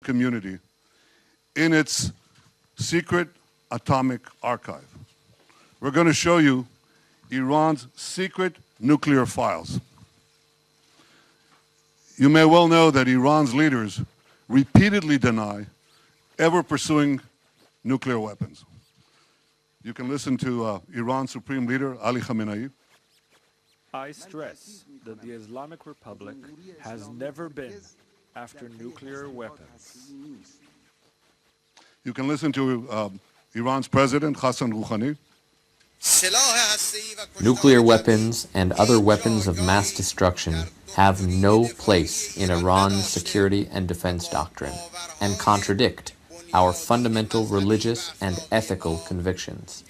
community in its secret atomic archive. We're going to show you Iran's secret nuclear files. You may well know that Iran's leaders repeatedly deny ever pursuing nuclear weapons. You can listen to Iran's Supreme Leader, Ali Khamenei. I stress that the Islamic Republic has never been after nuclear weapons. You can listen to Iran's President, Hassan Rouhani. Nuclear weapons and other weapons of mass destruction have no place in Iran's security and defense doctrine and contradict our fundamental religious and ethical convictions.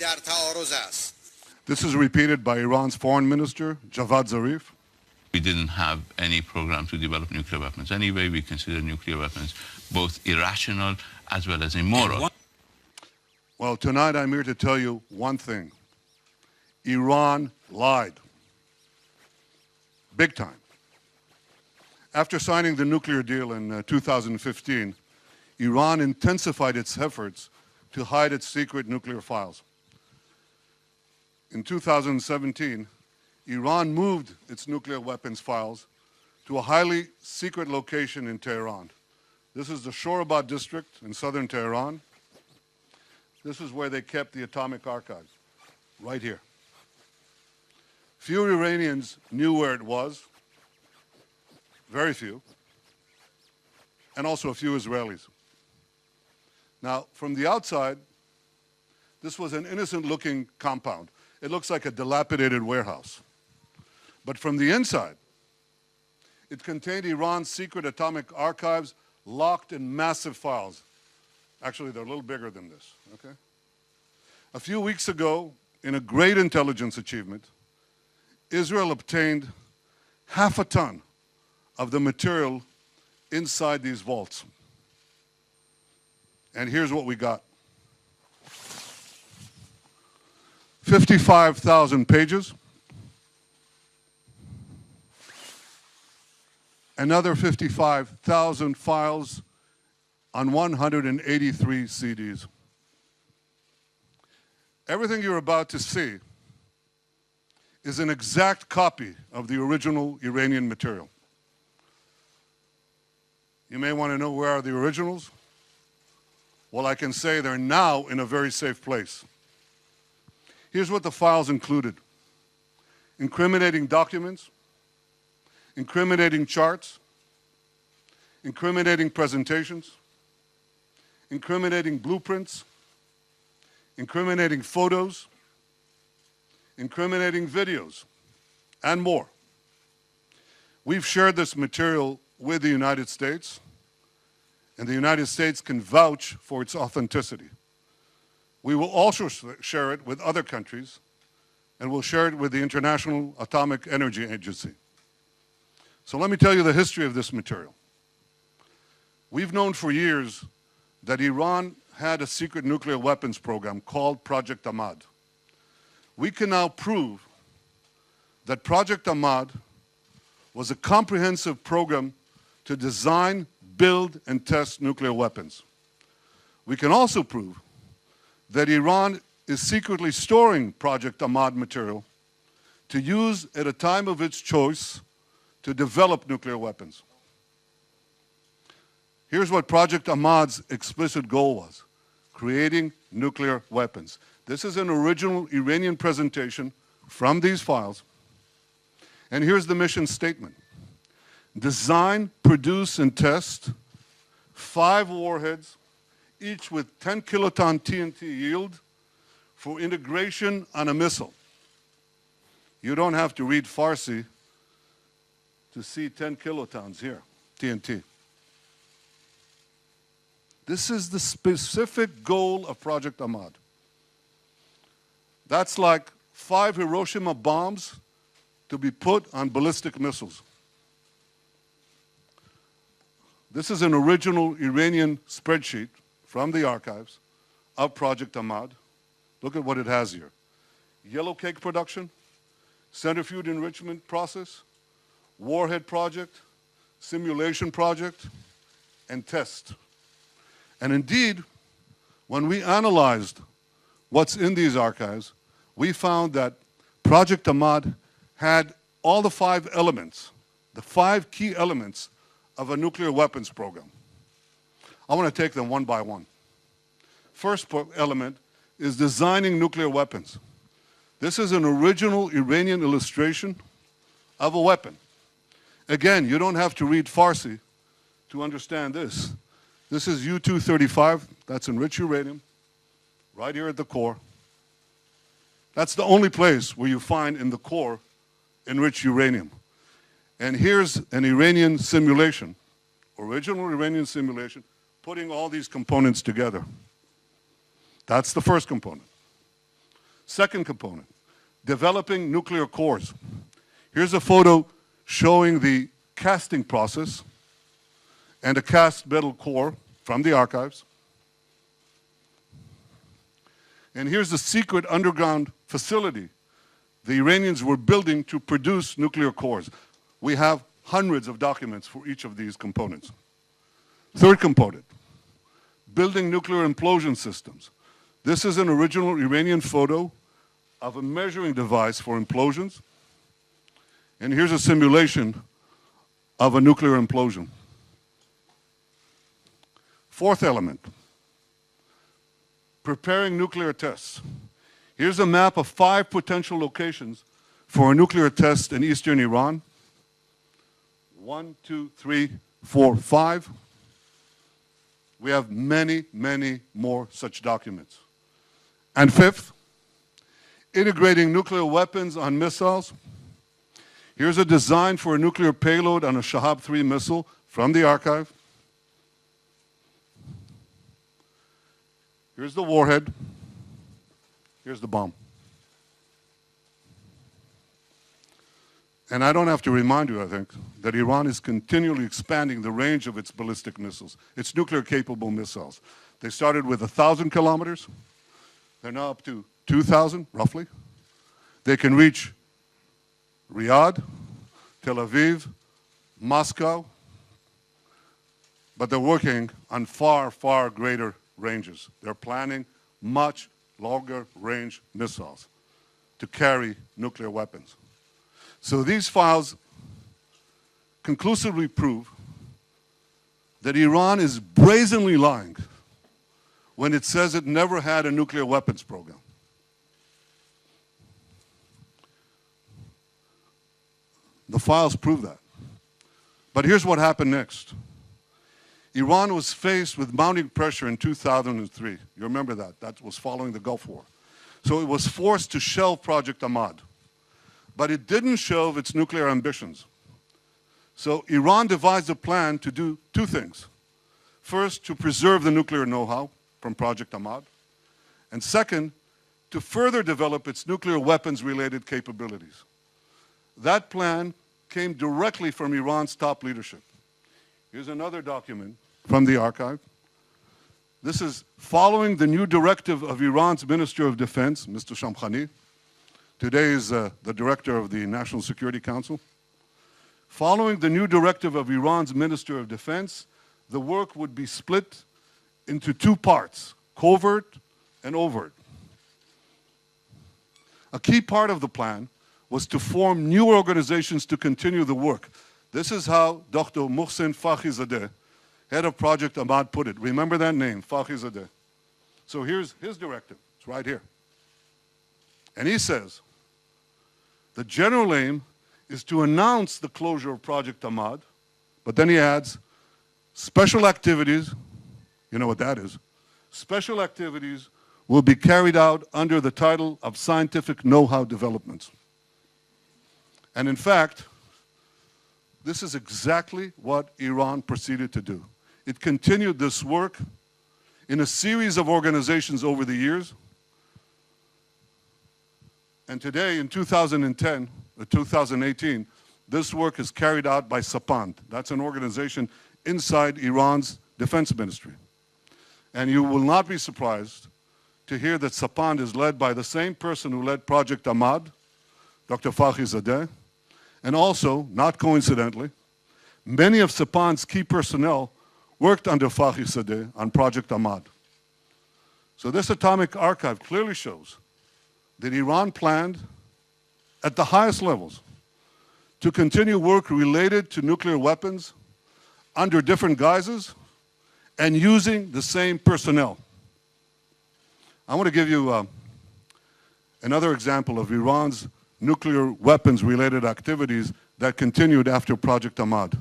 This is repeated by Iran's Foreign Minister, Javad Zarif. We didn't have any program to develop nuclear weapons. Anyway, we consider nuclear weapons both irrational as well as immoral. Well, tonight I'm here to tell you one thing. Iran lied. Big time. After signing the nuclear deal in 2015, Iran intensified its efforts to hide its secret nuclear files. In 2017, Iran moved its nuclear weapons files to a highly secret location in Tehran. This is the Shorabad district in southern Tehran. This is where they kept the atomic archives, right here. Few Iranians knew where it was, very few, and also a few Israelis. Now, from the outside, this was an innocent-looking compound. It looks like a dilapidated warehouse. But from the inside, it contained Iran's secret atomic archives locked in massive files. Actually, they're a little bigger than this, okay? A few weeks ago, in a great intelligence achievement, Israel obtained half a ton of the material inside these vaults. And here's what we got. 55,000 pages. Another 55,000 files on 183 CDs. Everything you're about to see is an exact copy of the original Iranian material. You may want to know where are the originals? Well, I can say they're now in a very safe place. Here's what the files included: incriminating documents, incriminating charts, incriminating presentations, incriminating blueprints, incriminating photos, incriminating videos, and more. We've shared this material with the United States, and the United States can vouch for its authenticity. We will also share it with other countries, and we'll share it with the International Atomic Energy Agency. So let me tell you the history of this material. We've known for years that Iran had a secret nuclear weapons program called Project Ahmad. We can now prove that Project Ahmad was a comprehensive program to design, build, and test nuclear weapons. We can also prove that Iran is secretly storing Project Ahmad material to use at a time of its choice to develop nuclear weapons. Here's what Project Ahmad's explicit goal was: creating nuclear weapons. This is an original Iranian presentation from these files. And here's the mission statement: design, produce, and test 5 warheads, each with 10 kiloton TNT yield, for integration on a missile. You don't have to read Farsi to see 10 kilotons here, TNT. This is the specific goal of Project Ahmad. That's like 5 Hiroshima bombs to be put on ballistic missiles. This is an original Iranian spreadsheet from the archives of Project Ahmad. Look at what it has here: yellow cake production, centrifuge enrichment process, warhead project, simulation project, and test. And indeed, when we analyzed what's in these archives, we found that Project Ahmad had all the 5 elements, the 5 key elements of a nuclear weapons program. I want to take them one by one. First element is designing nuclear weapons. This is an original Iranian illustration of a weapon. Again, you don't have to read Farsi to understand this. This is U-235, that's enriched uranium, right here at the core. That's the only place where you find in the core enriched uranium. And here's an Iranian simulation, original Iranian simulation, putting all these components together. That's the first component. Second component, developing nuclear cores. Here's a photo showing the casting process and a cast metal core from the archives. And here's the secret underground facility the Iranians were building to produce nuclear cores. We have hundreds of documents for each of these components. Third component, building nuclear implosion systems. This is an original Iranian photo of a measuring device for implosions. And here's a simulation of a nuclear implosion. Fourth element, preparing nuclear tests. Here's a map of 5 potential locations for a nuclear test in eastern Iran. 1, 2, 3, 4, 5. We have many, many more such documents. And fifth, integrating nuclear weapons on missiles. Here's a design for a nuclear payload on a Shahab-3 missile from the archive. Here's the warhead. Here's the bomb. And I don't have to remind you, I think, that Iran is continually expanding the range of its ballistic missiles, its nuclear-capable missiles. They started with 1,000 kilometers. They're now up to 2,000, roughly. They can reach Riyadh, Tel Aviv, Moscow, but they're working on far, far greater ranges. They're planning much longer range missiles to carry nuclear weapons. So these files conclusively prove that Iran is brazenly lying when it says it never had a nuclear weapons program. The files prove that. But here's what happened next. Iran was faced with mounting pressure in 2003. You remember that. That was following the Gulf War. So it was forced to shelve Project Ahmad. But it didn't shelve its nuclear ambitions. So Iran devised a plan to do 2 things. First, to preserve the nuclear know-how from Project Ahmad. And second, to further develop its nuclear weapons-related capabilities. That plan came directly from Iran's top leadership. Here's another document from the archive. This is following the new directive of Iran's Minister of Defense, Mr. Shamkhani. Today is the director of the National Security Council. Following the new directive of Iran's Minister of Defense, the work would be split into 2 parts, covert and overt. A key part of the plan was to form new organizations to continue the work. This is how Dr. Mohsen Fakhrizadeh, head of Project Ahmad, put it. Remember that name, Fakhrizadeh. So here's his directive. It's right here. And he says, the general aim is to announce the closure of Project Ahmad, but then he adds, special activities, you know what that is, special activities will be carried out under the title of scientific know-how developments. And in fact, this is exactly what Iran proceeded to do. It continued this work in a series of organizations over the years. And today, in 2010, or 2018, this work is carried out by Sapand. That's an organization inside Iran's defense ministry. And you will not be surprised to hear that Sapand is led by the same person who led Project Ahmad, Dr. Fakhrizadeh, and also, not coincidentally, many of Sapand's key personnel worked under Fakhrizadeh on Project Ahmad. So this atomic archive clearly shows that Iran planned at the highest levels to continue work related to nuclear weapons under different guises and using the same personnel. I want to give you another example of Iran's nuclear weapons-related activities that continued after Project Ahmad.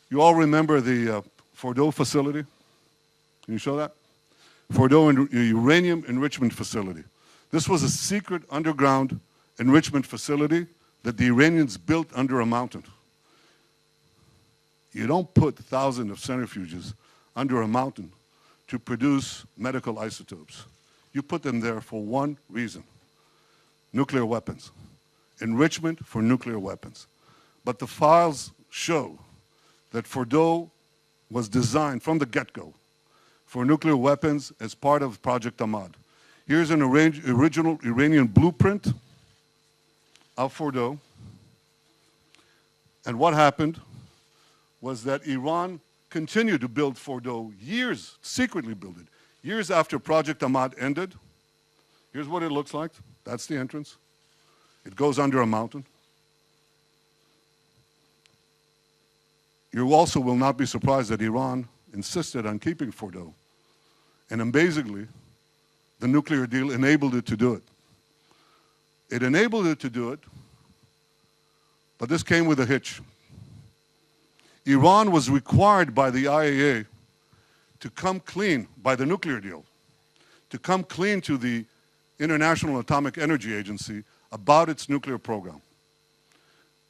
You all remember the Fordow facility? Can you show that? Fordow uranium enrichment facility. This was a secret underground enrichment facility that the Iranians built under a mountain. You don't put thousands of centrifuges under a mountain to produce medical isotopes. You put them there for one reason: nuclear weapons, enrichment for nuclear weapons. But the files show that Fordow was designed from the get-go for nuclear weapons as part of Project Ahmad. Here's an original Iranian blueprint of Fordow. And what happened was that Iran continued to build Fordow years, secretly build it, years after Project Ahmad ended. Here's what it looks like. That's the entrance. It goes under a mountain. You also will not be surprised that Iran insisted on keeping Fordow. And amazingly, the nuclear deal enabled it to do it. It enabled it to do it, but this came with a hitch. Iran was required by the IAEA to come clean, by the nuclear deal, to come clean to the International Atomic Energy Agency about its nuclear program.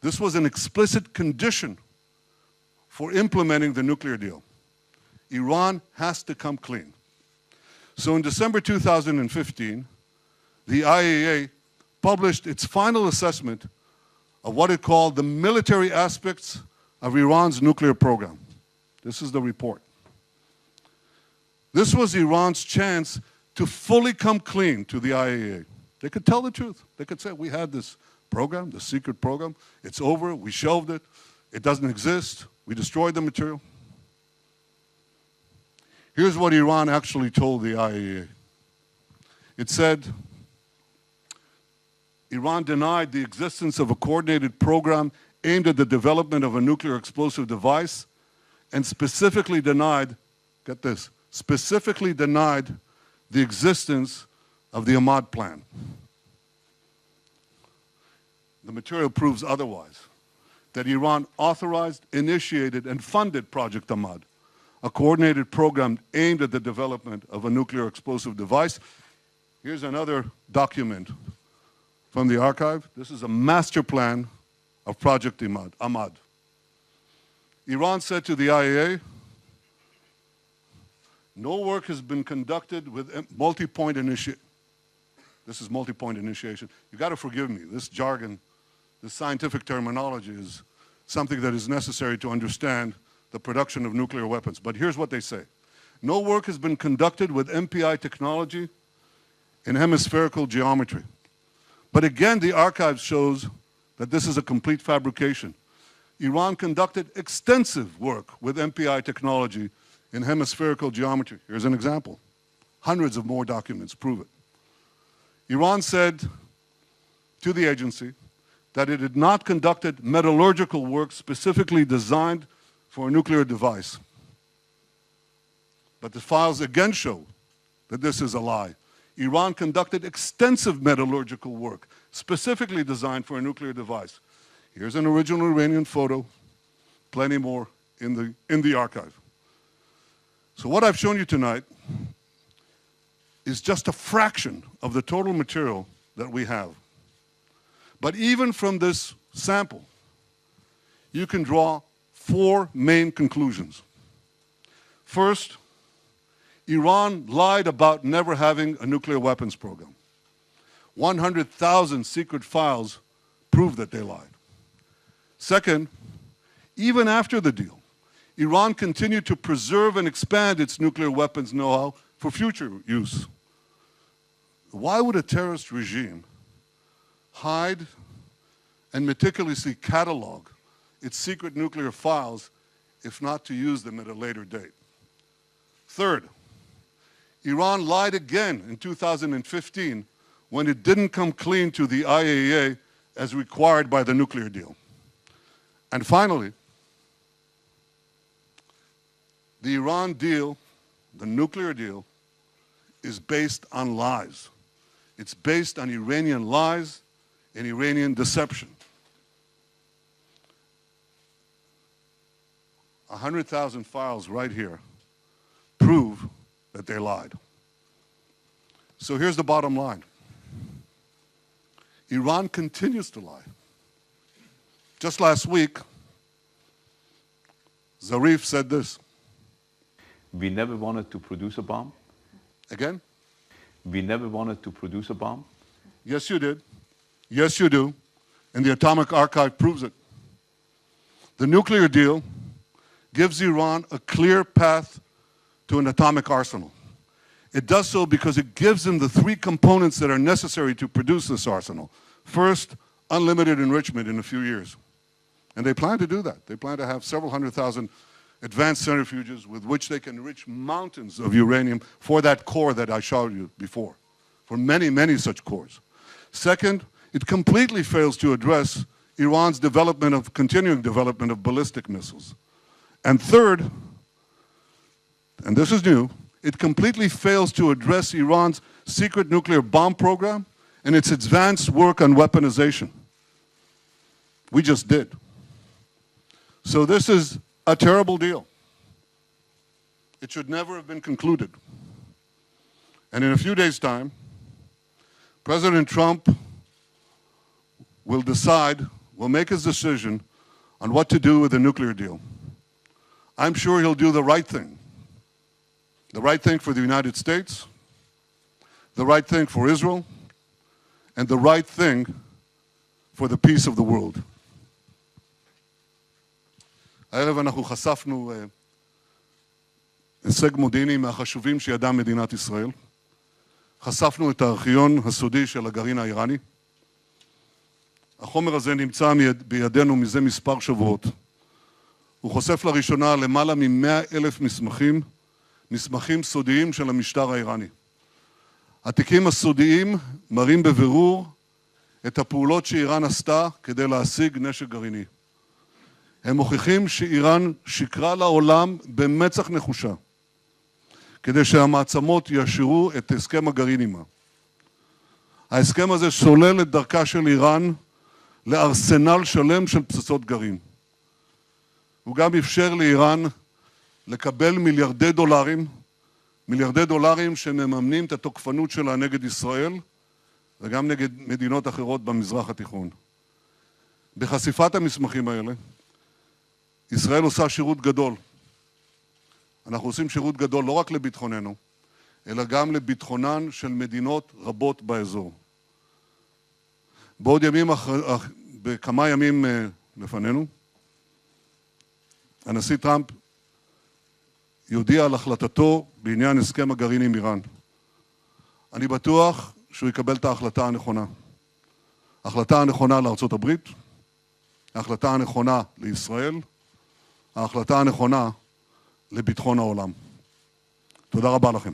This was an explicit condition for implementing the nuclear deal. Iran has to come clean. So in December 2015, the IAEA published its final assessment of what it called the military aspects of Iran's nuclear program. This is the report. This was Iran's chance to fully come clean to the IAEA. They could tell the truth. They could say, we had this program, the secret program. It's over. We shelved it. It doesn't exist. We destroyed the material. Here's what Iran actually told the IAEA. It said, Iran denied the existence of a coordinated program aimed at the development of a nuclear explosive device, and specifically denied, get this, specifically denied the existence of the Ahmad plan. The material proves otherwise, that Iran authorized, initiated, and funded Project Ahmad, a coordinated program aimed at the development of a nuclear explosive device. Here's another document from the archive. This is a master plan of Project Ahmad. Iran said to the IAEA, no work has been conducted with multi-point initiation. This is multi-point initiation. You got to forgive me. This jargon, this scientific terminology is something that is necessary to understand the production of nuclear weapons. But here's what they say. No work has been conducted with MPI technology in hemispherical geometry. But again, the archive shows that this is a complete fabrication. Iran conducted extensive work with MPI technology in hemispherical geometry. Here's an example. Hundreds of more documents prove it. Iran said to the agency that it had not conducted metallurgical work specifically designed for a nuclear device. But the files again show that this is a lie. Iran conducted extensive metallurgical work specifically designed for a nuclear device. Here's an original Iranian photo, plenty more in the archive. So what I've shown you tonight is just a fraction of the total material that we have. But even from this sample, you can draw four main conclusions. First, Iran lied about never having a nuclear weapons program. 100,000 secret files prove that they lied. Second, even after the deal, Iran continued to preserve and expand its nuclear weapons know-how for future use. Why would a terrorist regime hide and meticulously catalog its secret nuclear files if not to use them at a later date. Third, Iran lied again in 2015 when it didn't come clean to the IAEA as required by the nuclear deal. And finally, the Iran deal, the nuclear deal, is based on lies. It's based on Iranian lies and Iranian deception. 100,000 files right here prove that they lied. So here's the bottom line. Iran continues to lie. Just last week, Zarif said this. We never wanted to produce a bomb. Again? We never wanted to produce a bomb. Yes, you did. Yes, you do. And the Atomic Archive proves it. The nuclear deal gives Iran a clear path to an atomic arsenal. It does so because it gives them the three components that are necessary to produce this arsenal. First, unlimited enrichment in a few years. And they plan to do that. They plan to have several 100,000 advanced centrifuges with which they can enrich mountains of uranium for that core that I showed you before, for many, many such cores. Second, it completely fails to address Iran's continuing development of ballistic missiles. And third, and this is new, it completely fails to address Iran's secret nuclear bomb program and its advanced work on weaponization. We just did. So this is a terrible deal. It should never have been concluded. And in a few days' time, President Trump will make his decision on what to do with the nuclear deal. I'm sure he'll do the right thing. The right thing for the United States, the right thing for Israel, and the right thing for the peace of the world. הערב אנחנו חשפנו הישג מודיעיני מהחשובים שידעה מדינת ישראל. חשפנו את הארכיון הסודי של הגרעין האיראני. החומר הזה נמצא בידינו מזה מספר שבועות. הוא חושף לראשונה למעלה מ-100,000 מסמכים סודיים של המשטר האיראני. התיקים הסודיים מראים בבירור את הפעולות שאיראן עשתה כדי להשיג נשק גרעיני. הם מוכיחים שאיראן שיקרה לעולם במצח נחושה, כדי שהמעצמות יאשרו את הסכם הגרעין עימה. ההסכם הזה סולל את דרכה של איראן לארסנל שלם של פצצות גרעין. הוא גם אפשר לאיראן לקבל מיליארדי דולרים שמממנים את התוקפנות שלה נגד ישראל וגם נגד מדינות אחרות במזרח התיכון. בחשיפת המסמכים האלה, ישראל עושה שירות גדול. אנחנו עושים שירות גדול לא רק לביטחוננו, אלא גם לביטחונן של מדינות רבות באזור. בכמה ימים לפנינו, הנשיא טראמפ יודיע על החלטתו בעניין הסכם הגרעין עם איראן. אני בטוח שהוא יקבל את ההחלטה הנכונה. ההחלטה הנכונה לארצות הברית, ההחלטה הנכונה לישראל, ההחלטה הנכונה לביטחון העולם. תודה רבה לכם.